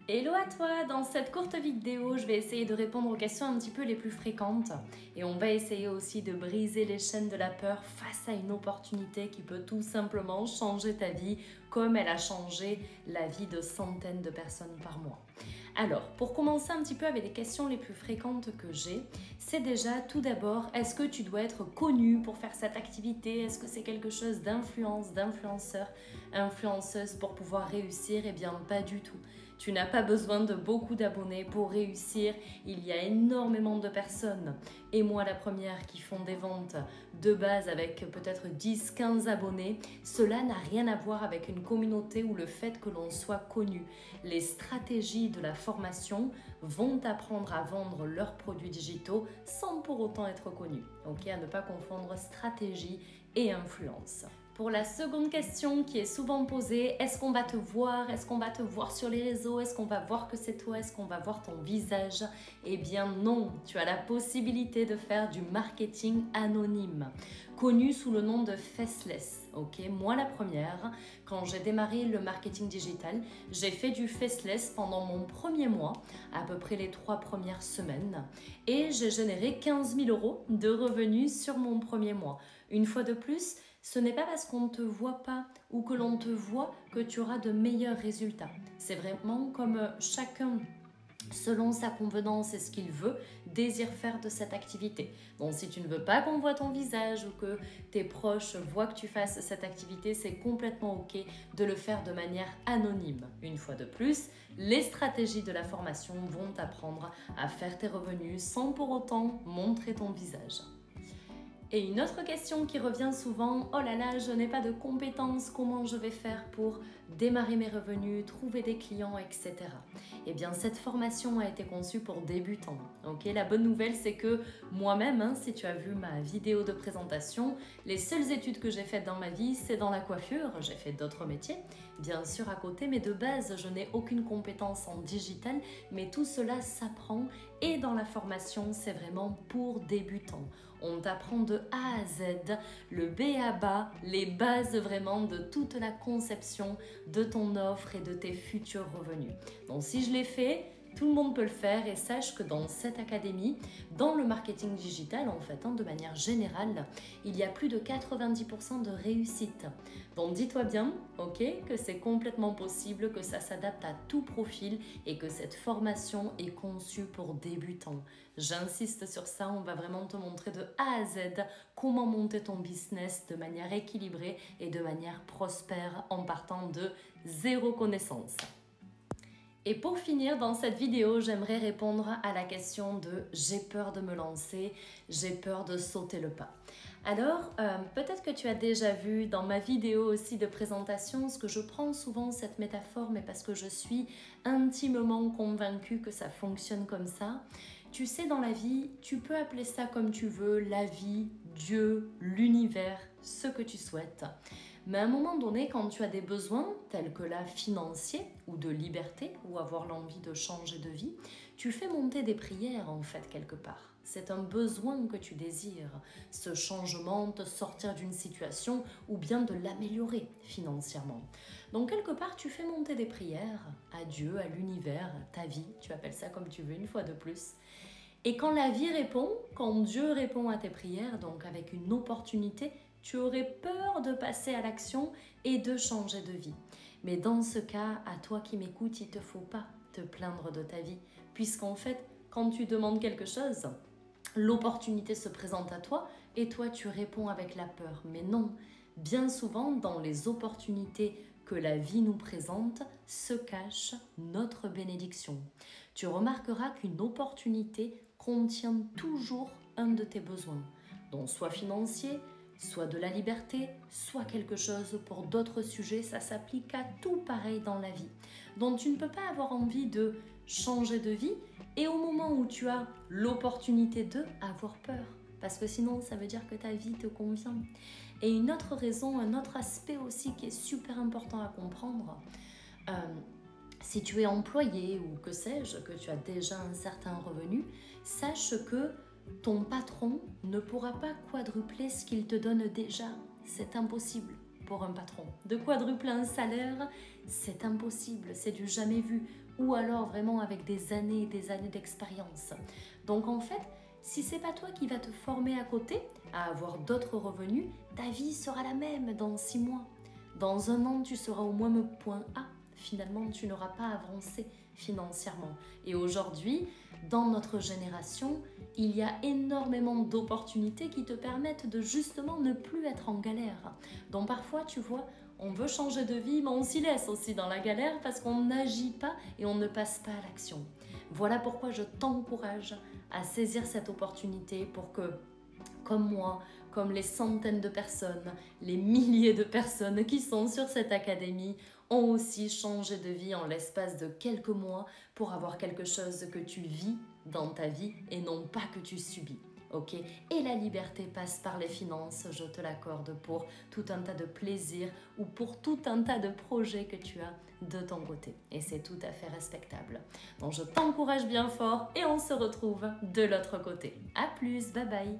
Hello à toi! Dans cette courte vidéo, je vais essayer de répondre aux questions un petit peu les plus fréquentes et on va essayer aussi de briser les chaînes de la peur face à une opportunité qui peut tout simplement changer ta vie comme elle a changé la vie de centaines de personnes par mois. Alors, pour commencer un petit peu avec les questions les plus fréquentes que j'ai, c'est déjà tout d'abord, est-ce que tu dois être connu pour faire cette activité? Est-ce que c'est quelque chose d'influence, d'influenceur, influenceuse pour pouvoir réussir? Eh bien, pas du tout. Tu n'as pas besoin de beaucoup d'abonnés pour réussir. Il y a énormément de personnes, et moi la première, qui font des ventes de base avec peut-être 10-15 abonnés. Cela n'a rien à voir avec une communauté ou le fait que l'on soit connu. Les stratégies de la formation vont t'apprendre à vendre leurs produits digitaux sans pour autant être connu. Ok, à ne pas confondre stratégie et influence. Pour la seconde question qui est souvent posée, est-ce qu'on va te voir? Est-ce qu'on va te voir sur les réseaux? Est-ce qu'on va voir que c'est toi? Est-ce qu'on va voir ton visage? Eh bien non, tu as la possibilité de faire du marketing anonyme, connu sous le nom de faceless. Ok, moi la première, quand j'ai démarré le marketing digital, j'ai fait du faceless pendant mon premier mois, à peu près les 3 premières semaines, et j'ai généré 15 000 € de revenus sur mon premier mois. Une fois de plus, ce n'est pas parce qu'on ne te voit pas ou que l'on te voit que tu auras de meilleurs résultats. C'est vraiment comme chacun, selon sa convenance et ce qu'il veut, désire faire de cette activité. Donc si tu ne veux pas qu'on voit ton visage ou que tes proches voient que tu fasses cette activité, c'est complètement ok de le faire de manière anonyme. Une fois de plus, les stratégies de la formation vont t'apprendre à faire tes revenus sans pour autant montrer ton visage. Et une autre question qui revient souvent, oh là là, je n'ai pas de compétences, comment je vais faire pour démarrer mes revenus, trouver des clients, etc. Eh bien, cette formation a été conçue pour débutants. Ok, la bonne nouvelle, c'est que moi-même, si tu as vu ma vidéo de présentation, les seules études que j'ai faites dans ma vie, c'est dans la coiffure. J'ai fait d'autres métiers, bien sûr à côté, mais de base, je n'ai aucune compétence en digital, mais tout cela s'apprend et dans la formation, c'est vraiment pour débutants. On t'apprend de A à Z, le B à bas, les bases vraiment de toute la conception de ton offre et de tes futurs revenus. Donc si je l'ai fait, tout le monde peut le faire et sache que dans cette académie, dans le marketing digital en fait, de manière générale, il y a plus de 90% de réussite. Donc dis-toi bien, ok, que c'est complètement possible, que ça s'adapte à tout profil et que cette formation est conçue pour débutants. J'insiste sur ça, on va vraiment te montrer de A à Z comment monter ton business de manière équilibrée et de manière prospère en partant de zéro connaissance. Et pour finir dans cette vidéo, j'aimerais répondre à la question de j'ai peur de me lancer, j'ai peur de sauter le pas. Alors, peut-être que tu as déjà vu dans ma vidéo aussi de présentation, ce que je prends souvent cette métaphore, mais parce que je suis intimement convaincue que ça fonctionne comme ça. Tu sais, dans la vie, tu peux appeler ça comme tu veux, la vie, Dieu, l'univers, ce que tu souhaites. Mais à un moment donné, quand tu as des besoins, tels que là, financiers ou de liberté, ou avoir l'envie de changer de vie, tu fais monter des prières en fait quelque part. C'est un besoin que tu désires, ce changement, te sortir d'une situation ou bien de l'améliorer financièrement. Donc quelque part, tu fais monter des prières à Dieu, à l'univers, ta vie, tu appelles ça comme tu veux une fois de plus. Et quand la vie répond, quand Dieu répond à tes prières, donc avec une opportunité, tu aurais peur de passer à l'action et de changer de vie. Mais dans ce cas, à toi qui m'écoutes, il ne te faut pas te plaindre de ta vie. Puisqu'en fait, quand tu demandes quelque chose, l'opportunité se présente à toi et toi tu réponds avec la peur. Mais non, bien souvent dans les opportunités que la vie nous présente se cache notre bénédiction. Tu remarqueras qu'une opportunité contient toujours un de tes besoins, donc soit financier, soit de la liberté, soit quelque chose pour d'autres sujets, ça s'applique à tout pareil dans la vie. Donc tu ne peux pas avoir envie de changer de vie et au moment où tu as l'opportunité de avoir peur. Parce que sinon, ça veut dire que ta vie te convient. Et une autre raison, un autre aspect aussi qui est super important à comprendre, si tu es employé ou que sais-je, que tu as déjà un certain revenu, sache que ton patron ne pourra pas quadrupler ce qu'il te donne déjà. C'est impossible pour un patron. De quadrupler un salaire, c'est impossible, c'est du jamais vu. ou alors vraiment avec des années et des années d'expérience. Donc en fait, si c'est pas toi qui vas te former à côté, à avoir d'autres revenus, ta vie sera la même dans 6 mois. Dans 1 an, tu seras au même point A. Finalement, tu n'auras pas avancé financièrement. Et aujourd'hui, dans notre génération, il y a énormément d'opportunités qui te permettent de justement ne plus être en galère. Donc parfois, tu vois, on veut changer de vie, mais on s'y laisse aussi dans la galère parce qu'on n'agit pas et on ne passe pas à l'action. Voilà pourquoi je t'encourage à saisir cette opportunité pour que, comme moi, comme les centaines de personnes, les milliers de personnes qui sont sur cette académie, ont aussi changé de vie en l'espace de quelques mois pour avoir quelque chose que tu vis dans ta vie et non pas que tu subis. Ok, et la liberté passe par les finances, je te l'accorde, pour tout un tas de plaisirs ou pour tout un tas de projets que tu as de ton côté. Et c'est tout à fait respectable. Donc je t'encourage bien fort et on se retrouve de l'autre côté. À plus, bye bye.